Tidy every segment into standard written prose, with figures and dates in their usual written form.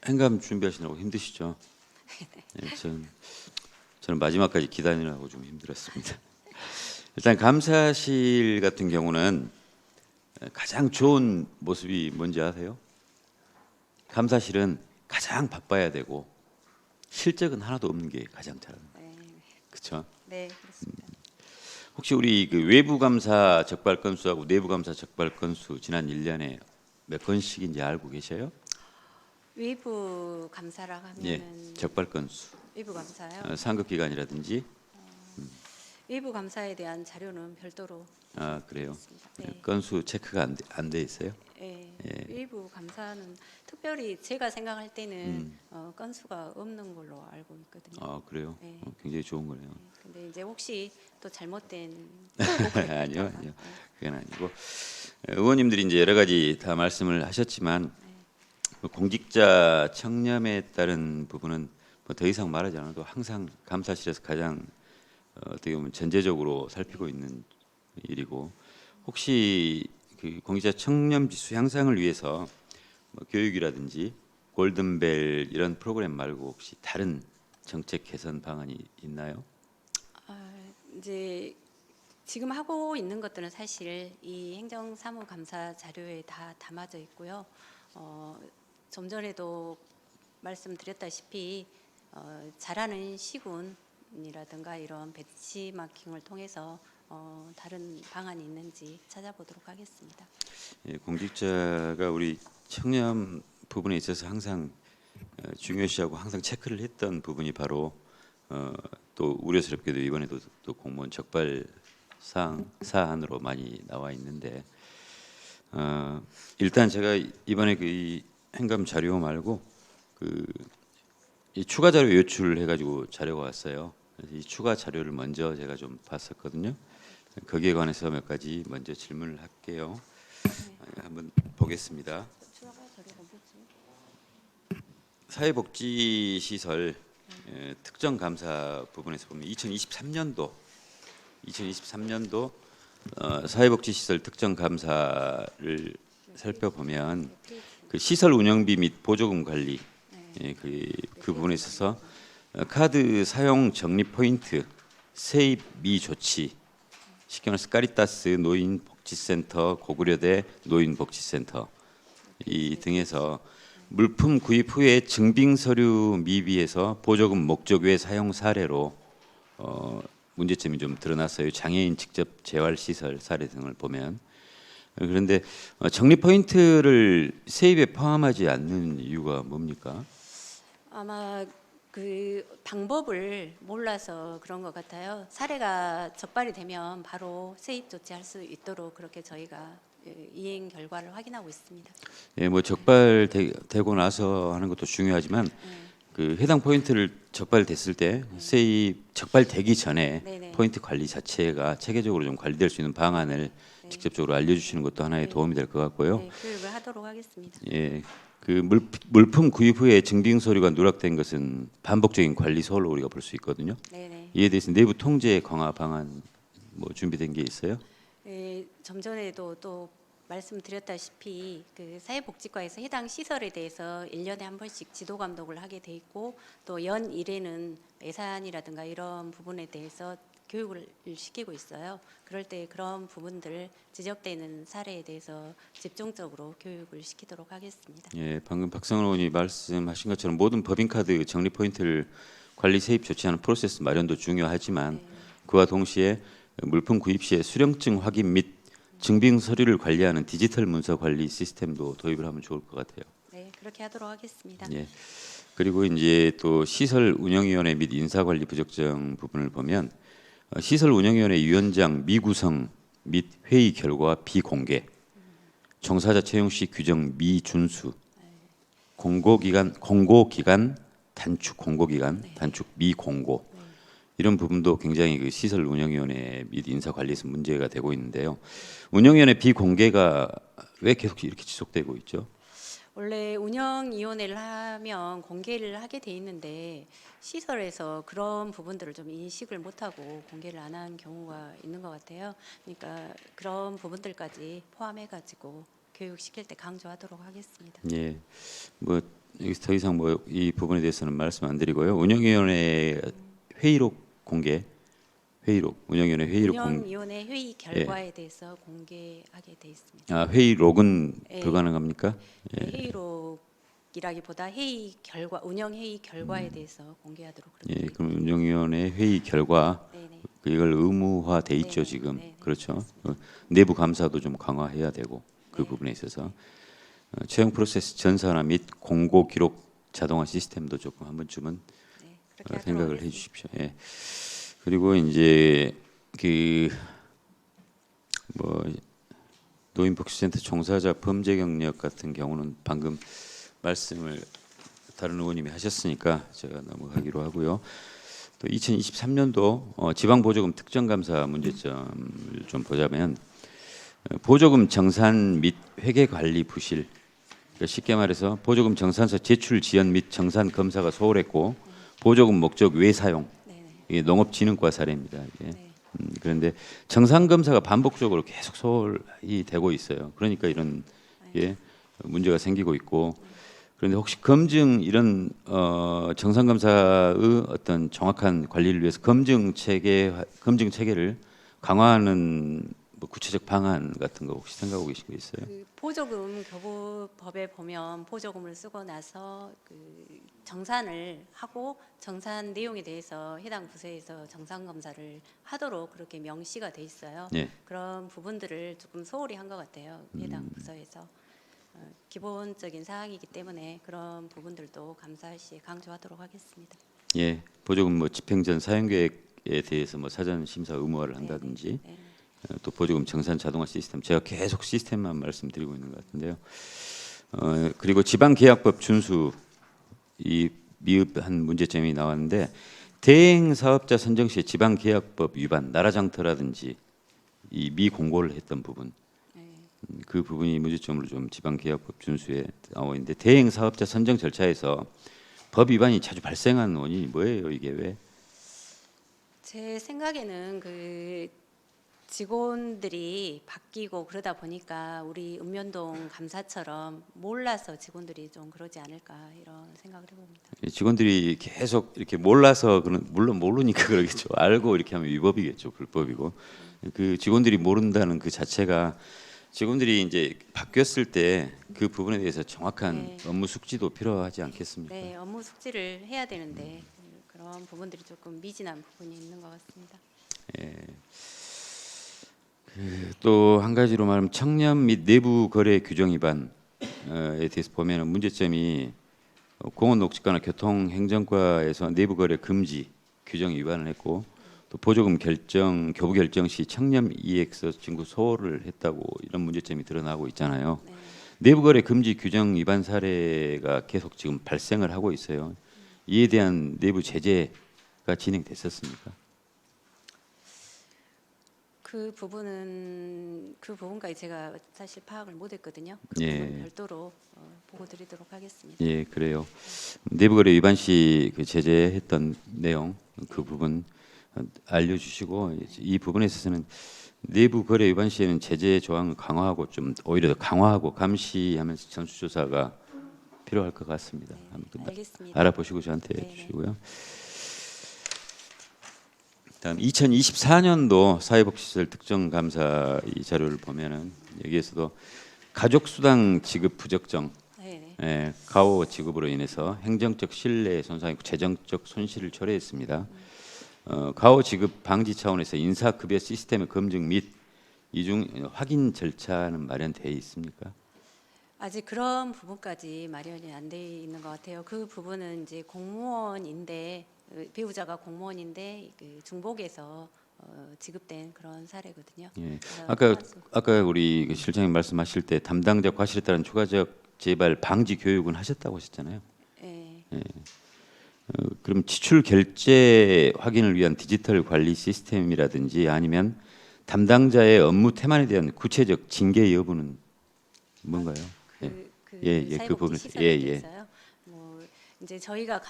행감 준비하시느라고 힘드시죠? 네, 저는 마지막까지 기다리느라고 좀 힘들었습니다. 일단 감사실 같은 경우는 가장 좋은 모습이 뭔지 아세요? 감사실은 가장 바빠야 되고 실적은 하나도 없는 게 가장 잘합니다. 그렇죠? 네, 그렇습니다. 혹시 우리 그 외부 감사 적발 건수하고 내부 감사 적발 건수 지난 1년에 몇 건씩인지 알고 계셔요? 외부 감사라 예, 하면은 적발 건수. 외부 감사요. 상급 기관이라든지. 외부 감사에 대한 자료는 별도로 아, 그래요. 있습니다. 네. 건수 체크가 안 돼 있어요? 예, 예. 외부 감사는 특별히 제가 생각할 때는 건수가 없는 걸로 알고 있거든요. 아, 그래요. 네. 굉장히 좋은 거네요. 근데 이제 혹시 또 잘못된 아니요. 그건 아니고 의원님들이 이제 여러 가지 다 말씀을 하셨지만 공직자 청렴에 따른 부분은 뭐 더 이상 말하지 않아도 항상 감사실에서 가장 어떻게 보면 전제적으로 살피고 있는 일이고, 혹시 그 공직자 청렴 지수 향상을 위해서 뭐 교육이라든지 골든벨 이런 프로그램 말고 혹시 다른 정책 개선 방안이 있나요? 이제 지금 하고 있는 것들은 사실 이 행정사무감사 자료에 다 담아져 있고요. 좀 전에도 말씀드렸다시피 잘하는 시군이라든가 이런 벤치마킹을 통해서 다른 방안이 있는지 찾아보도록 하겠습니다. 예, 공직자가 우리 청렴 부분에 있어서 항상 중요시하고 항상 체크를 했던 부분이 바로 또 우려스럽게도 이번에도 또 공무원 적발 사안으로 많이 나와 있는데, 일단 제가 이번에 그 이 행감 자료 말고 이 추가 자료 요출을 해가지고 자료가 왔어요. 그래서 이 추가 자료를 먼저 제가 좀 봤었거든요. 거기에 관해서 몇 가지 먼저 질문을 할게요. 한번 보겠습니다. 추가 자료가 뭐지? 사회복지시설 특정 감사 부분에서 보면 2023년도 사회복지시설 특정 감사를 살펴보면 그 시설 운영비 및 보조금 관리 그 부분에 있어서 카드 사용 적립 포인트, 세입 미조치, 쉽게 말해서 까리따스 노인복지센터, 고구려대 노인복지센터 이 등에서 물품 구입 후에 증빙 서류 미비해서 보조금 목적 외 사용 사례로 문제점이 좀 드러났어요. 장애인 직접 재활 시설 사례 등을 보면. 그런데 적립 포인트를 세입에 포함하지 않는 이유가 뭡니까? 아마 그 방법을 몰라서 그런 것 같아요. 사례가 적발이 되면 바로 세입 조치할 수 있도록 그렇게 저희가 이행 결과를 확인하고 있습니다. 예, 뭐 적발되고 나서 하는 것도 중요하지만 그 해당 포인트를 적발됐을 때 세입 적발되기 전에 네네. 포인트 관리 자체가 체계적으로 좀 관리될 수 있는 방안을 직접적으로 알려주시는 것도 하나의 도움이 될 것 같고요. 네, 교육을 하도록 하겠습니다. 예, 그 물품 구입 후에 증빙 서류가 누락된 것은 반복적인 관리 소홀로 우리가 볼 수 있거든요. 네네. 이에 대해서 내부 통제 강화 방안 뭐 준비된 게 있어요? 좀 전에도 또 말씀드렸다시피 그 사회복지과에서 해당 시설에 대해서 1년에 한 번씩 지도 감독을 하게 돼 있고 또 연 1회는 예산이라든가 이런 부분에 대해서 교육을 시키고 있어요. 그럴 때 그런 부분들 지적되는 사례에 대해서 집중적으로 교육을 시키도록 하겠습니다. 예, 방금 박성원 의원이 말씀하신 것처럼 모든 법인카드 적립 포인트를 관리 세입 조치하는 프로세스 마련도 중요하지만 그와 동시에 물품 구입 시에 수령증 확인 및 증빙 서류를 관리하는 디지털 문서 관리 시스템도 도입을 하면 좋을 것 같아요. 네, 그렇게 하도록 하겠습니다. 예. 그리고 이제 또 시설 운영위원회 및 인사관리 부적정 부분을 보면 시설 운영위원회 위원장 미구성 및 회의 결과 비공개, 종사자 채용 시 규정 미준수, 공고기간 단축 미공고 이런 부분도 굉장히 그 시설 운영위원회 및 인사관리에서 문제가 되고 있는데요. 운영위원회 비공개가 왜 계속 이렇게 지속되고 있죠? 원래 운영위원회를 하면 공개를 하게 돼 있는데 시설에서 그런 부분들을 좀 인식을 못하고 공개를 안 한 경우가 있는 것 같아요. 그러니까 그런 부분들까지 포함해가지고 교육시킬 때 강조하도록 하겠습니다. 예, 뭐 여기서 더 이상 뭐 이 부분에 대해서는 말씀 안 드리고요. 운영위원회 회의록 공개, 회의록 운영위원회 회의록 공, 운영위원회 회의 결과에 대해서 공개하게 돼 있습니다. 아 회의록은 예. 불가능합니까? 회의록이라기보다 회의 결과, 운영 회의 결과에 대해서 공개하도록 그렇게. 예, 그럼 운영위원회 회의 결과 네네. 이걸 의무화돼 있죠 네네. 지금. 네네. 그렇죠. 내부 감사도 좀 강화해야 되고 그 네. 부분에 있어서 채용 프로세스 전산화 및 공고 기록 자동화 시스템도 조금 한 번쯤은 네, 그렇게 하도록 생각을 하겠습니다. 해주십시오. 예. 그리고 이제 그 뭐 노인복지센터 종사자 범죄 경력 같은 경우는 방금 말씀을 다른 의원님이 하셨으니까 제가 넘어가기로 하고요. 또 2023년도 지방보조금 특정감사 문제점을 좀 보자면 보조금 정산 및 회계 관리 부실, 그러니까 쉽게 말해서 보조금 정산서 제출 지연 및 정산 검사가 소홀했고 보조금 목적 외 사용, 네네. 이게 농업진흥과 사례입니다. 이게. 네. 그런데 정산 검사가 반복적으로 계속 소홀히 되고 있어요. 그러니까 이런 게 문제가 생기고 있고. 그런데 혹시 검증 이런 정산 검사의 어떤 정확한 관리를 위해서 검증 체계를 강화하는 뭐 구체적 방안 같은 거 혹시 생각하고 계신 거 있어요? 그 보조금 교부법에 보면 보조금을 쓰고 나서 그 정산을 하고 정산 내용에 대해서 해당 부서에서 정산 검사를 하도록 그렇게 명시가 돼 있어요. 예. 그런 부분들을 조금 소홀히 한 것 같아요. 해당 부서에서 기본적인 사항이기 때문에 그런 부분들도 감사 시에 강조하도록 하겠습니다. 예. 보조금 뭐 집행전 사용 계획에 대해서 뭐 사전 심사 의무화를 한다든지 네. 또 보조금 정산 자동화 시스템, 제가 계속 시스템만 말씀드리고 있는 것 같은데요. 그리고 지방계약법 준수 이 미흡한 문제점이 나왔는데 대행 사업자 선정 시 지방계약법 위반, 나라장터라든지 이 미공고를 했던 부분, 그 부분이 문제점으로 좀 지방계약법 준수에 나와 있는데 대행 사업자 선정 절차에서 법 위반이 자주 발생하는 원인이 뭐예요? 이게 왜? 제 생각에는 그 직원들이 바뀌고 그러다 보니까 우리 읍면동 감사처럼 몰라서 직원들이 좀 그러지 않을까 이런 생각을 해봅니다. 직원들이 계속 이렇게 몰라서 물론 모르니까 그러겠죠. 알고 이렇게 하면 위법이겠죠. 불법이고. 그 직원들이 모른다는 그 자체가 직원들이 이제 바뀌었을 때 그 부분에 대해서 정확한 네. 업무 숙지도 필요하지 않겠습니까? 네, 업무 숙지를 해야 되는데 그런 부분들이 조금 미진한 부분이 있는 것 같습니다. 또 한 가지로 말하면 청렴 및 내부 거래 규정 위반에 대해서 보면은 문제점이 공원녹지과나 교통행정과에서 내부 거래 금지 규정 위반을 했고 또 보조금 결정 교부 결정 시 청렴 이익서 증거 소홀을 했다고 이런 문제점이 드러나고 있잖아요. 네. 내부 거래 금지 규정 위반 사례가 계속 지금 발생을 하고 있어요. 이에 대한 내부 제재가 진행됐었습니까? 그 부분까지 제가 사실 파악을 못했거든요. 그 예. 부분 별도로 보고드리도록 하겠습니다. 예, 그래요. 내부 거래 위반 시 그 제재했던 내용 그 부분 알려주시고 이 부분에 있어서는 내부 거래 위반 시에는 제재 조항을 강화하고 좀 오히려 더 강화하고 감시하면서 전수조사가 필요할 것 같습니다. 한번 알겠습니다. 알아보시고 저한테 네네. 주시고요. 다음 2024년도 사회복지시설 특정감사 이 자료를 보면은 여기에서도 가족수당 지급 부적정, 네네. 가오 지급으로 인해서 행정적 신뢰 손상이고 재정적 손실을 초래했습니다. 가오 지급 방지 차원에서 인사급여 시스템의 검증 및 이중 확인 절차는 마련되어 있습니까? 아직 그런 부분까지 마련이 안 돼 있는 것 같아요. 그 부분은 이제 공무원인데 배우자가 공무원인데 그 중복해서 지급된 그런 사례거든요. 예. 그래서 아까 우리 그 실장님 말씀하실 때 담당자 과실에 따른 추가적 재발 방지 교육은 하셨다고 하셨잖아요. 예. 그럼 지출 결제 확인을 위한 디지털 관리 시스템이라든지 아니면 담당자의 업무 태만에 대한 구체적 징계 여부는 뭔가요? 예. 그 부분. 사회복지 시설에 대해서요. 뭐 이제 저희가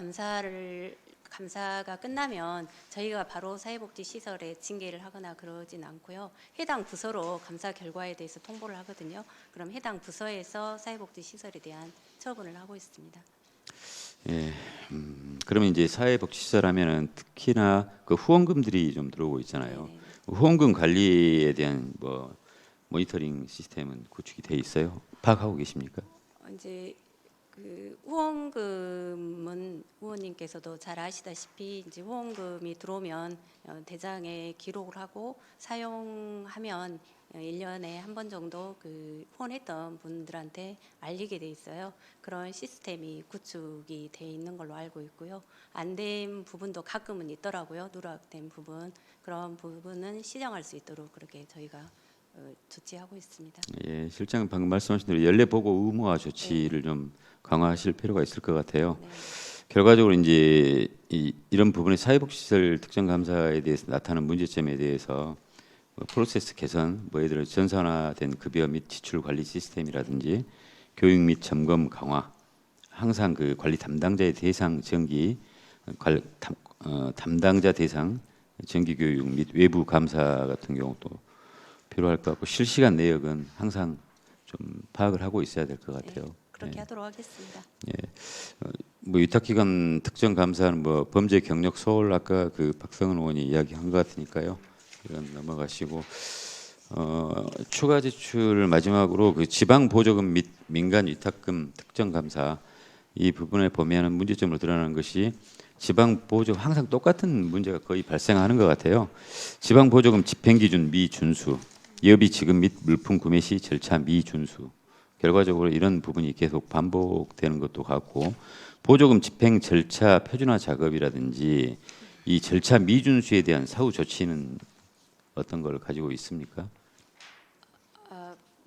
감사가 끝나면 저희가 바로 사회복지 시설에 징계를 하거나 그러진 않고요. 해당 부서로 감사 결과에 대해서 통보를 하거든요. 그럼 해당 부서에서 사회복지 시설에 대한 처분을 하고 있습니다. 예. 그러면 이제 사회복지시설 하면은 특히나 그 후원금들이 좀 들어오고 있잖아요. 네. 후원금 관리에 대한 뭐 모니터링 시스템은 구축이 돼 있어요? 파악하고 계십니까? 이제 그 후원금은 후원님께서도 잘 아시다시피 이제 후원금이 들어오면 대장에 기록을 하고 사용하면 1년에 한 번 정도 그 후원했던 분들한테 알리게 돼 있어요. 그런 시스템이 구축이 돼 있는 걸로 알고 있고요. 안 된 부분도 가끔은 있더라고요. 누락된 부분. 그런 부분은 시정할 수 있도록 그렇게 저희가 조치하고 있습니다. 예, 실장은 방금 말씀하신 대로 연례 보고 의무화 조치를 좀 강화하실 필요가 있을 것 같아요. 네. 결과적으로 이제 이런 부분의 사회복지시설 특정 감사에 대해서 나타나는 문제점에 대해서 뭐 프로세스 개선, 뭐 예를 들어 전산화된 급여 및 지출 관리 시스템이라든지 교육 및 점검 강화, 항상 그 관리 담당자의 대상 정기, 담당자 대상 정기 교육 및 외부 감사 같은 경우도 필요할 것 같고 실시간 내역은 항상 좀 파악을 하고 있어야 될 것 같아요. 그렇게 하도록 하겠습니다. 뭐 위탁기관 특정 감사는 뭐 범죄 경력 소홀 아까 그 박성은 의원이 이야기한 것 같으니까요. 이건 넘어가시고 추가 지출 마지막으로 그 지방 보조금 및 민간 위탁금 특정 감사 이 부분에 보면은 문제점으로 드러나는 것이 지방 보조 항상 똑같은 문제가 거의 발생하는 것 같아요. 지방 보조금 집행 기준 미준수, 예비 지급 및 물품 구매 시 절차 미준수. 결과적으로 이런 부분이 계속 반복되는 것도 같고 보조금 집행 절차 표준화 작업이라든지 이 절차 미준수에 대한 사후 조치는 어떤 걸 가지고 있습니까?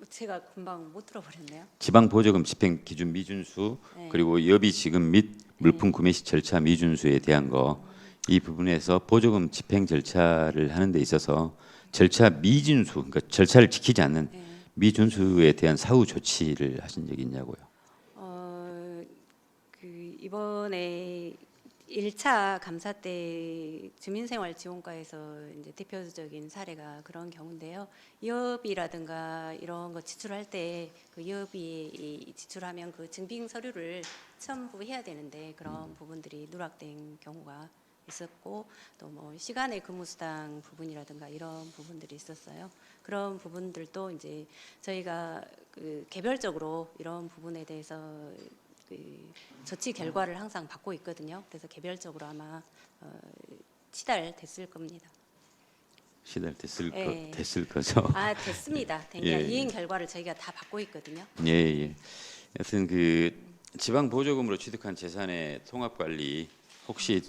제가 금방 못 들어버렸네요. 지방 보조금 집행 기준 미준수 네. 그리고 예비 지급 및 물품 구매 시 절차 미준수에 대한 거 이 부분에서 보조금 집행 절차를 하는 데 있어서 절차 미준수 그러니까 절차를 지키지 않는 미준수에 대한 사후 조치를 하신 적이 있냐고요. 그 이번에 1차 감사 때 주민생활지원과에서 이제 대표적인 사례가 그런 경우인데요. 이업이라든가 이런 거 지출할 때 그 이업이 지출하면 그 증빙 서류를 첨부해야 되는데 그런 부분들이 누락된 경우가 있었고 또 뭐 시간의 근무수당 부분이라든가 이런 부분들이 있었어요. 그런 부분들도 이제 저희가 그 개별적으로 이런 부분에 대해서 그 조치 결과를 항상 받고 있거든요. 그래서 개별적으로 아마 시달됐을 겁니다. 예. 됐을 거죠. 아 됐습니다. 예. 이행 결과를 저희가 다 받고 있거든요. 예, 예. 하여튼 그 지방 보조금으로 취득한 재산의 통합 관리 혹시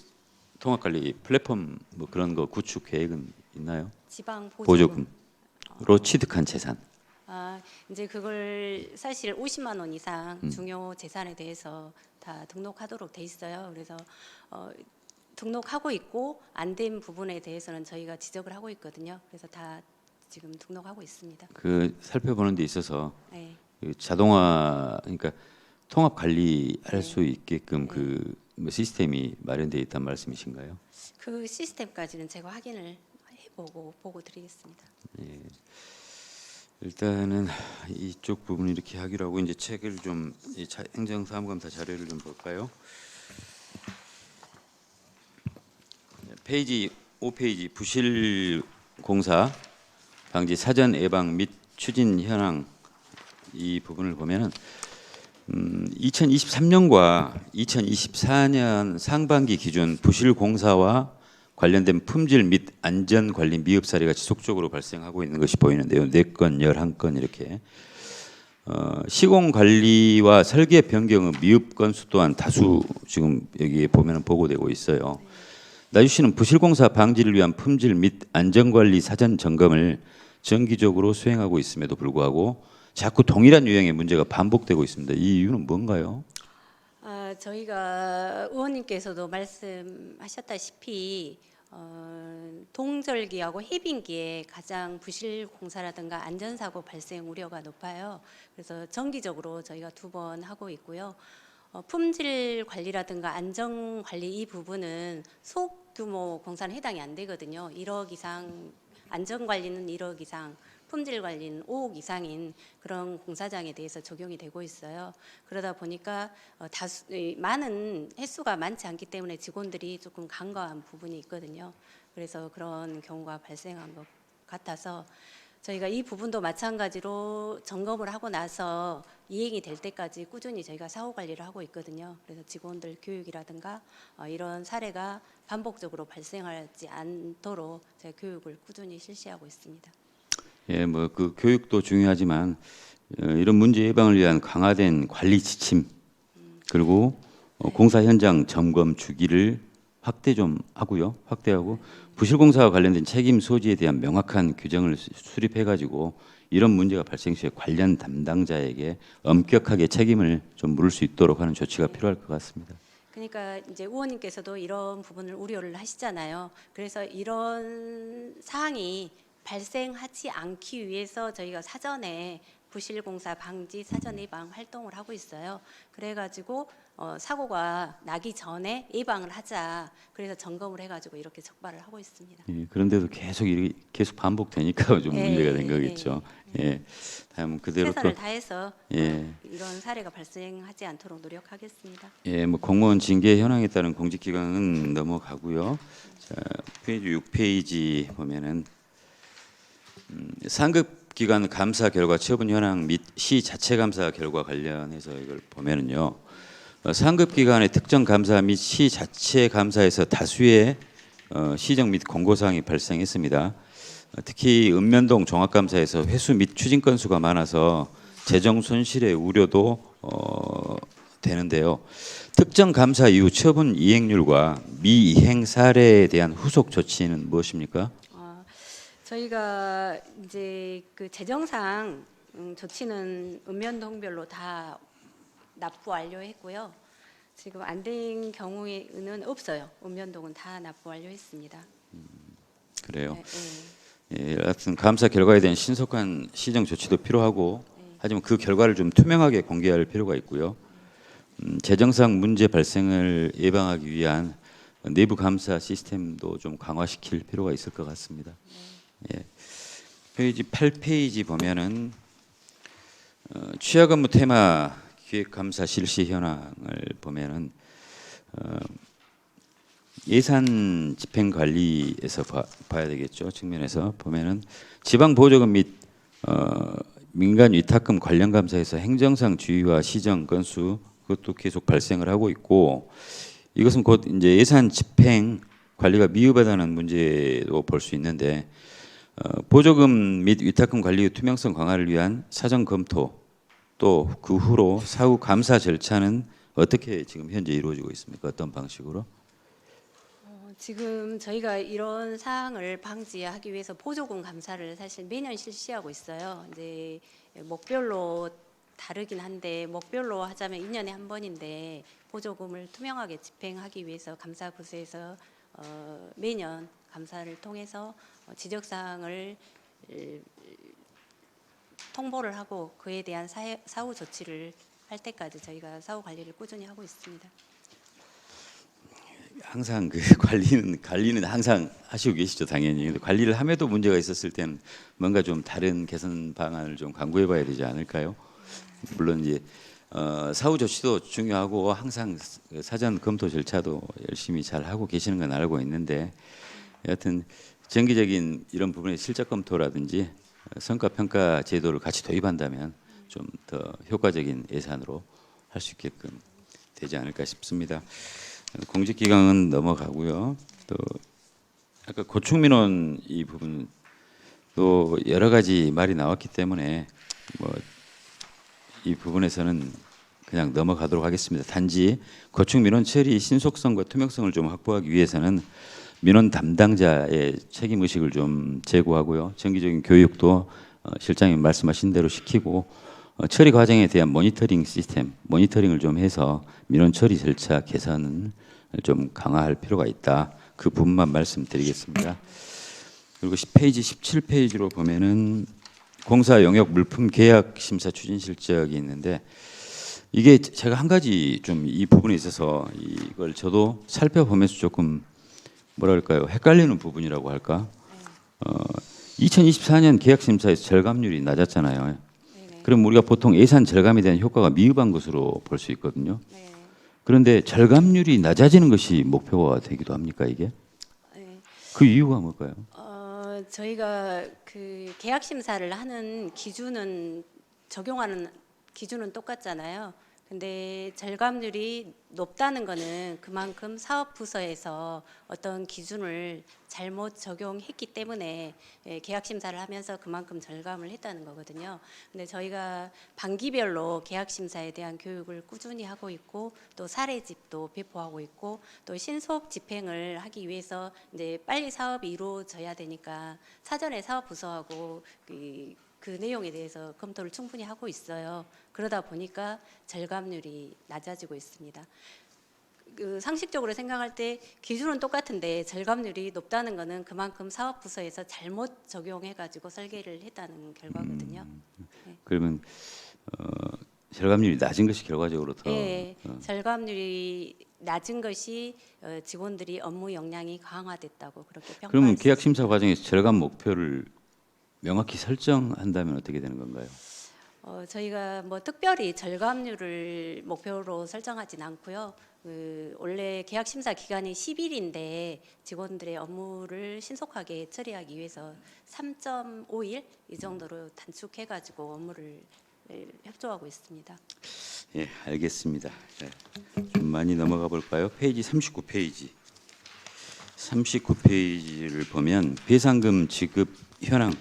통합 관리 플랫폼 뭐 그런 거 구축 계획은 있나요? 지방 보조금. 보조금으로 취득한 재산. 이제 그걸 사실 50만 원 이상 중요 재산에 대해서 다 등록하도록 돼 있어요. 그래서 등록하고 있고 안 된 부분에 대해서는 저희가 지적을 하고 있거든요. 그래서 다 지금 등록하고 있습니다. 그 살펴보는 데 있어서 네. 그 자동화 그러니까 통합 관리할 네. 수 있게끔 그 뭐 시스템이 마련되어 있다는 말씀이신가요? 그 시스템까지는 제가 확인을 해보고 보고 드리겠습니다. 일단은 이쪽 부분 이렇게 하기로 하고 이제 책을 좀 행정사무감사 자료를 좀 볼까요? 페이지 5페이지 부실 공사 방지 사전 예방 및 추진 현황 이 부분을 보면은 2023년과 2024년 상반기 기준 부실 공사와 관련된 품질 및 안전 관리 미흡 사례가 지속적으로 발생하고 있는 것이 보이는데요. 4건, 11건 이렇게 시공 관리와 설계 변경의 미흡 건수 또한 다수 지금 여기에 보면은 보고되고 있어요. 나주시는 부실공사 방지를 위한 품질 및 안전관리 사전 점검을 정기적으로 수행하고 있음에도 불구하고 자꾸 동일한 유형의 문제가 반복되고 있습니다. 이 이유는 뭔가요? 저희가 의원님께서도 말씀하셨다시피 동절기하고 해빙기에 가장 부실 공사라든가 안전사고 발생 우려가 높아요. 그래서 정기적으로 저희가 2번 하고 있고요. 품질 관리라든가 안전 관리 이 부분은 소규모 공사는 해당이 안 되거든요. 1억 이상 안전 관리는 1억 이상, 품질 관리는 5억 이상인 그런 공사장에 대해서 적용이 되고 있어요. 그러다 보니까 많은 횟수가 많지 않기 때문에 직원들이 조금 간과한 부분이 있거든요. 그래서 그런 경우가 발생한 것 같아서 저희가 이 부분도 마찬가지로 점검을 하고 나서 이행이 될 때까지 꾸준히 저희가 사후 관리를 하고 있거든요. 그래서 직원들 교육이라든가 이런 사례가 반복적으로 발생하지 않도록 제가 교육을 꾸준히 실시하고 있습니다. 예, 뭐 그 교육도 중요하지만 이런 문제 예방을 위한 강화된 관리 지침 그리고 공사 현장 점검 주기를 확대하고 부실공사와 관련된 책임 소지에 대한 명확한 규정을 수립해 가지고 이런 문제가 발생 시에 관련 담당자에게 엄격하게 책임을 좀 물을 수 있도록 하는 조치가 필요할 것 같습니다. 그러니까 이제 의원님께서도 이런 부분을 우려를 하시잖아요. 그래서 이런 사항이 발생하지 않기 위해서 저희가 사전에 부실공사 방지 사전 예방 활동을 하고 있어요. 그래가지고 사고가 나기 전에 예방을 하자. 그래서 점검을 해가지고 이렇게 적발을 하고 있습니다. 예, 그런데도 계속 반복되니까 좀 문제가 된 거겠죠. 예, 다음 그대로 최선을 다해서 예. 이런 사례가 발생하지 않도록 노력하겠습니다. 예, 뭐 공무원 징계 현황에 따른 공직기강은 넘어가고요. 자, 페이지 6페이지 보면은 상급 기관 감사 결과 처분 현황 및 시 자체 감사 결과 관련해서 이걸 보면은요. 상급 기관의 특정 감사 및 시 자체 감사에서 다수의 시정 및 공고 사항이 발생했습니다. 특히 읍면동 종합감사에서 회수 및 추진 건수가 많아서 재정 손실의 우려도 되는데요. 특정 감사 이후 처분 이행률과 미이행 사례에 대한 후속 조치는 무엇입니까? 저희가 이제 그 재정상 조치는 읍면동별로 다 납부 완료했고요. 지금 안 된 경우에는 없어요. 읍면동은 다 납부 완료했습니다. 그래요. 네, 네. 예, 하여튼 감사 결과에 대한 신속한 시정 조치도 필요하고 하지만 그 결과를 좀 투명하게 공개할 필요가 있고요. 재정상 문제 발생을 예방하기 위한 내부 감사 시스템도 좀 강화시킬 필요가 있을 것 같습니다. 예. 페이지 8페이지 보면은 취약 업무 테마 기획 감사 실시 현황을 보면은 예산 집행 관리에서 봐야 되겠죠. 측면에서 보면은 지방 보조금 및 민간 위탁금 관련 감사에서 행정상 주의와 시정 건수 그것도 계속 발생을 하고 있고 이것은 곧 이제 예산 집행 관리가 미흡하다는 문제도 볼 수 있는데 보조금 및 위탁금 관리의 투명성 강화를 위한 사전 검토 또 그 후로 사후 감사 절차는 어떻게 지금 현재 이루어지고 있습니까? 어떤 방식으로? 지금 저희가 이런 사항을 방지하기 위해서 보조금 감사를 사실 매년 실시하고 있어요. 이제 목별로 다르긴 한데 목별로 하자면 2년에 한 번인데 보조금을 투명하게 집행하기 위해서 감사부서에서 매년 감사를 통해서 지적 사항을 통보를 하고 그에 대한 사후 조치를 할 때까지 저희가 사후 관리를 꾸준히 하고 있습니다. 항상 그 관리는 항상 하시고 계시죠, 당연히. 근데 관리를 함에도 문제가 있었을 때는 뭔가 좀 다른 개선 방안을 좀 강구해봐야 되지 않을까요? 물론 이제 사후 조치도 중요하고 항상 사전 검토 절차도 열심히 잘 하고 계시는 건 알고 있는데 여하튼 정기적인 이런 부분의 실적 검토라든지 성과 평가 제도를 같이 도입한다면 좀 더 효과적인 예산으로 할 수 있게끔 되지 않을까 싶습니다. 공직기강은 넘어가고요. 또 아까 고충민원 이 부분 또 여러 가지 말이 나왔기 때문에 뭐 이 부분에서는 그냥 넘어가도록 하겠습니다. 단지 고충민원 처리 신속성과 투명성을 좀 확보하기 위해서는 민원 담당자의 책임 의식을 좀 제고하고요. 정기적인 교육도 실장님 말씀하신 대로 시키고 처리 과정에 대한 모니터링 시스템, 모니터링을 좀 해서 민원 처리 절차 개선을 좀 강화할 필요가 있다. 그 부분만 말씀드리겠습니다. 그리고 페이지 17페이지로 보면은 공사 용역 물품 계약 심사 추진 실적이 있는데 이게 제가 한 가지 좀 이 부분에 있어서 이걸 저도 살펴보면서 조금 뭐랄까요 헷갈리는 부분이라고 할까? 2024년 계약심사에서 절감률이 낮았잖아요. 네네. 그럼 우리가 보통 예산 절감에 대한 효과가 미흡한 것으로 볼 수 있거든요. 네. 그런데 절감률이 낮아지는 것이 목표가 되기도 합니까 이게? 네. 그 이유가 뭘까요? 저희가 그 계약 심사를 하는 기준은 적용하는 기준은 똑같잖아요. 근데 절감률이 높다는 거는 그만큼 사업 부서에서 어떤 기준을 잘못 적용했기 때문에 계약 심사를 하면서 그만큼 절감을 했다는 거거든요. 근데 저희가 반기별로 계약 심사에 대한 교육을 꾸준히 하고 있고 또 사례집도 배포하고 있고 또 신속 집행을 하기 위해서 이제 빨리 사업이 이루어져야 되니까 사전에 사업 부서하고 그 내용에 대해서 검토를 충분히 하고 있어요. 그러다 보니까 절감률이 낮아지고 있습니다. 그 상식적으로 생각할 때 기준은 똑같은데 절감률이 높다는 것은 그만큼 사업 부서에서 잘못 적용해 가지고 설계를 했다는 결과거든요. 그러면 절감률이 낮은 것이 결과적으로 더 예, 절감률이 낮은 것이 직원들이 업무 역량이 강화됐다고 그렇게 평가할 그러면 수 계약 심사 있습니다. 과정에서 절감 목표를 명확히 설정한다면 어떻게 되는 건가요? 저희가 뭐 특별히 절감률을 목표로 설정하진 않고요. 원래 계약 심사 기간이 10일인데 직원들의 업무를 신속하게 처리하기 위해서 3.5일 이 정도로 단축해 가지고 업무를 협조하고 있습니다. 예, 알겠습니다. 네. 좀 많이 넘어가 볼까요? 페이지 39페이지. 39페이지를 보면 배상금 지급 현황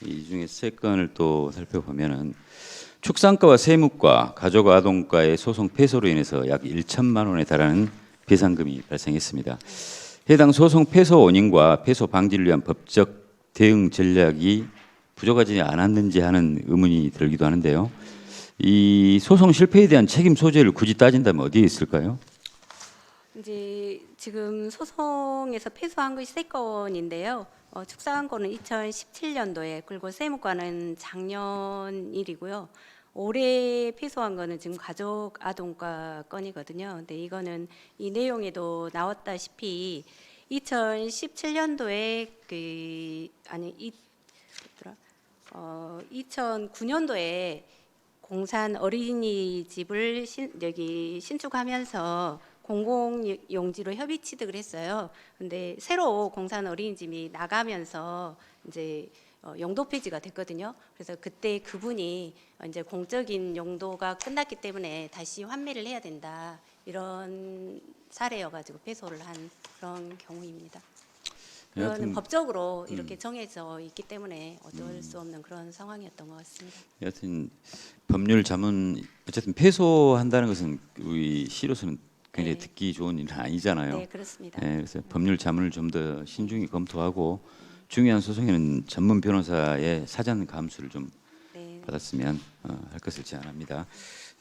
이 중에 세 건을 또 살펴보면은 축산과와 세무과, 가족아동과의 소송 패소로 인해서 약 1천만 원에 달하는 배상금이 발생했습니다. 해당 소송 패소 원인과 패소 방지를 위한 법적 대응 전략이 부족하지 않았는지 하는 의문이 들기도 하는데요. 이 소송 실패에 대한 책임 소재를 굳이 따진다면 어디에 있을까요? 이제 지금 소송에서 패소한 것이 3건인데요. 축산건은 2017년도에 그리고 세무과는 작년 일이고요. 올해 패소한 거는 지금 가족 아동과 건이거든요. 근데 이거는 이 내용에도 나왔다시피 2017년도에 2009년도에 공산 어린이집을 여기 신축하면서 공공용지로 협의 취득을 했어요. 근데 새로 공산 어린이집이 나가면서 이제 용도 폐지가 됐거든요. 그래서 그때 그분이 이제 공적인 용도가 끝났기 때문에 다시 환매를 해야 된다 이런 사례여가지고 패소를 한 그런 경우입니다. 그거는 여하튼 법적으로 이렇게 정해져 있기 때문에 어쩔 수 없는 그런 상황이었던 것 같습니다. 여하튼 법률 자문 어쨌든 패소한다는 것은 우리 시로서는 굉장히 네. 듣기 좋은 일은 아니잖아요. 네, 그렇습니다. 네, 그래서 법률 자문을 좀 더 신중히 검토하고 중요한 소송에는 전문 변호사의 사전 감수를 좀 네. 받았으면 할 것을 제안합니다.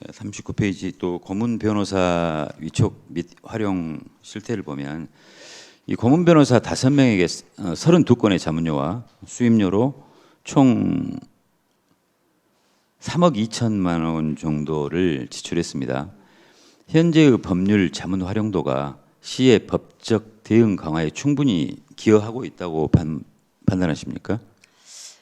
39페이지 또 고문 변호사 위촉 및 활용 실태를 보면 이 고문 변호사 5명에게 32건의 자문료와 수임료로 총 3억 2천만 원 정도를 지출했습니다. 현재의 법률 자문 활용도가 시의 법적 대응 강화에 충분히 기여하고 있다고 판단하십니까?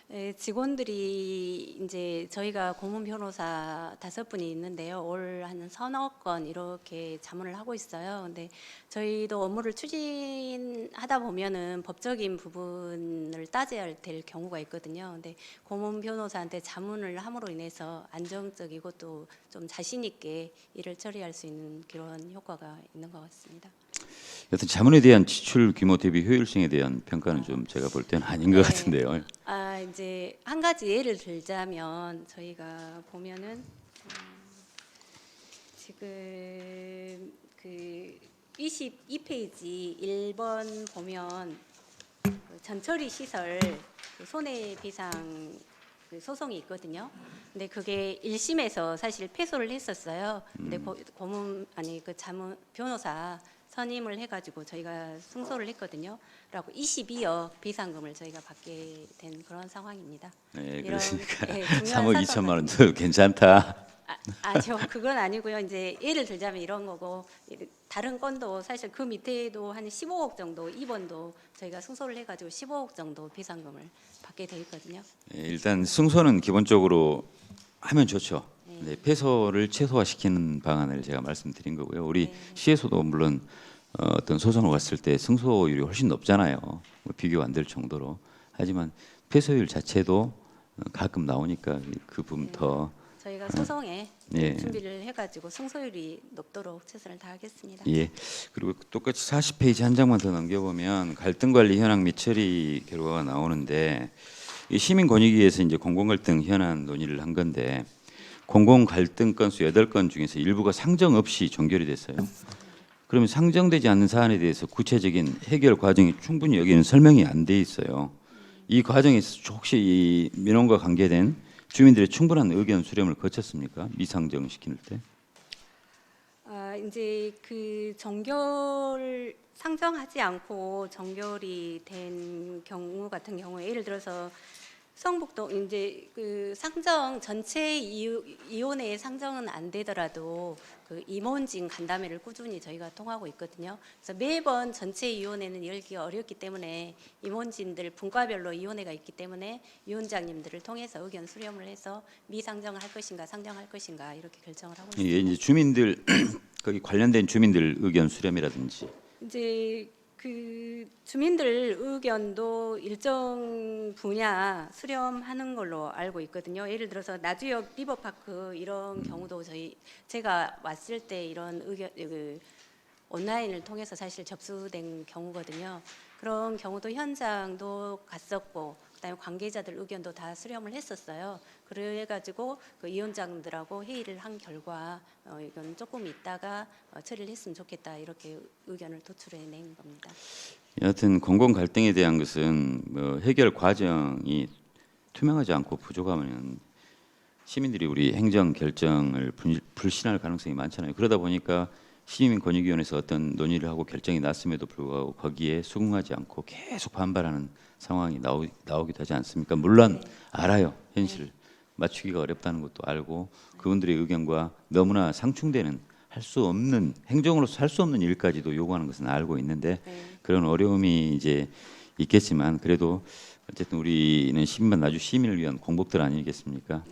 네, 직원들이 이제 저희가 고문 변호사 5분이 있는데요. 올 한 서너 건 이렇게 자문을 하고 있어요. 근데 저희도 업무를 추진하다 보면은 법적인 부분을 따져야 될 경우가 있거든요. 근데 고문 변호사한테 자문을 함으로 인해서 안정적이고 또 좀 자신 있게 일을 처리할 수 있는 그런 효과가 있는 것 같습니다. 여튼 자문에 대한 지출 규모 대비 효율성에 대한 평가는 좀 제가 볼 때는 아닌 것 네. 같은데요. 이제 한 가지 예를 들자면 저희가 보면은 지금 그 22페이지 1번 보면 그 전처리 시설 그 손해배상 그 소송이 있거든요. 근데 그게 1심에서 사실 패소를 했었어요. 근데 고문 그 자문 변호사 선임을 해가지고 저희가 승소를 했거든요. 라고 22억 배상금을 저희가 받게 된 그런 상황입니다. 네, 이런, 그러시니까 예, 중요한 3억 2천만 사건은 원도 괜찮다. 저 그건 아니고요. 이제 예를 들자면 이런 거고 다른 건도 사실 그 밑에도 한 15억 정도 이번도 저희가 승소를 해가지고 15억 정도 비상금을 받게 돼 있거든요. 예, 일단 승소는 기본적으로 하면 좋죠. 네, 패소를 최소화시키는 방안을 제가 말씀드린 거고요. 우리 네. 시에서도 물론 어떤 소송을 왔을 때 승소율이 훨씬 높잖아요. 뭐 비교 안 될 정도로. 하지만 패소율 자체도 가끔 나오니까 그 부분 더 저희가 소송에 예. 준비를 해가지고 승소율이 높도록 최선을 다하겠습니다. 예. 그리고 똑같이 40페이지 한 장만 더 넘겨보면 갈등 관리 현황 및 처리 결과가 나오는데 이 시민 권익위에서 이제 공공 갈등 현안 논의를 한 건데 공공 갈등 건수 8건 중에서 일부가 상정 없이 종결이 됐어요. 그러면 상정되지 않는 사안에 대해서 구체적인 해결 과정이 충분히 여기는 설명이 안 돼 있어요. 이 과정에서 혹시 이 민원과 관계된 주민들의 충분한 의견 수렴을 거쳤습니까? 미상정 시킬 때? 이제 그 정결 상정하지 않고 정결이 된 경우 같은 경우에 예를 들어서 성북동 이제 그 상정 전체 이혼의 상정은 안 되더라도 그 임원진 간담회를 꾸준히 저희가 통하고 있거든요. 그래서 매번 전체 이혼회는 열기가 어렵기 때문에 임원진들 분과별로 이혼회가 있기 때문에 위원장님들을 통해서 의견 수렴을 해서 미상정할 것인가 상정할 것인가 이렇게 결정을 하고 있습니다. 예, 이제 주민들 거기 관련된 주민들 의견 수렴이라든지 이제 그 주민들 의견도 일정 분야 수렴하는 걸로 알고 있거든요. 예를 들어서 나주역 리버파크 이런 경우도 제가 왔을 때 이런 의견 온라인을 통해서 사실 접수된 경우거든요. 그런 경우도 현장도 갔었고 그다음에 관계자들 의견도 다 수렴을 했었어요. 그래가지고 그 위원장들하고 회의를 한 결과 이건 조금 있다가 처리를 했으면 좋겠다 이렇게 의견을 도출해낸 겁니다. 여하튼 공공 갈등에 대한 것은 뭐 해결 과정이 투명하지 않고 부족하면 시민들이 우리 행정 결정을 불신할 가능성이 많잖아요. 그러다 보니까 시민권익위원회에서 어떤 논의를 하고 결정이 났음에도 불구하고 거기에 수긍하지 않고 계속 반발하는 상황이 나오기도 하지 않습니까? 물론 알아요. 현실 맞추기가 어렵다는 것도 알고 그분들의 의견과 너무나 상충되는 할 수 없는 행정으로서 할 수 없는 일까지도 요구하는 것은 알고 있는데 그런 어려움이 이제 있겠지만 그래도 어쨌든 우리는 시민만 나주 시민을 위한 공복들 아니겠습니까?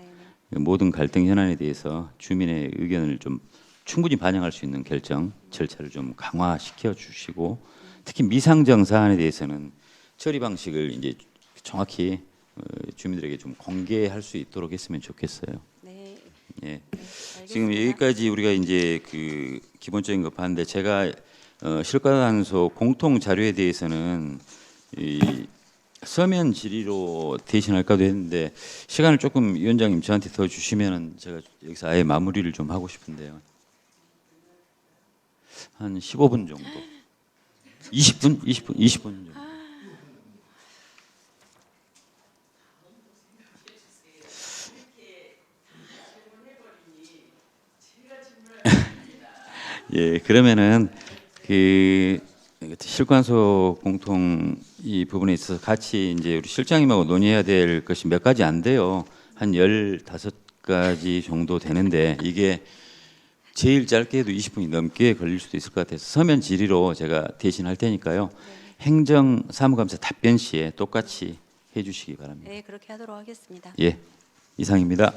모든 갈등 현안에 대해서 주민의 의견을 좀 충분히 반영할 수 있는 결정 절차를 좀 강화시켜 주시고 특히 미상정 사안에 대해서는 처리 방식을 이제 정확히 주민들에게 좀 공개할 수 있도록 했으면 좋겠어요. 네. 예. 알겠습니다. 지금 여기까지 우리가 이제 그 기본적인 거 봤는데 제가 실과단소 공통 자료에 대해서는 이 서면 질의로 대신할까도 했는데 시간을 조금 위원장님 저한테 더 주시면은 제가 여기서 아예 마무리를 좀 하고 싶은데요. 한 15분 정도. 20분 정도. 예, 그러면은 그 실관소 공통 이 부분에 있어서 같이 이제 우리 실장님하고 논의해야 될 것이 몇 가지 안 돼요. 한 15가지 정도 되는데 이게 제일 짧게 해도 20분이 넘게 걸릴 수도 있을 것 같아서 서면 질의로 제가 대신 할 테니까요. 행정 사무감사 답변 시에 똑같이 해 주시기 바랍니다. 네, 그렇게 하도록 하겠습니다. 예. 이상입니다.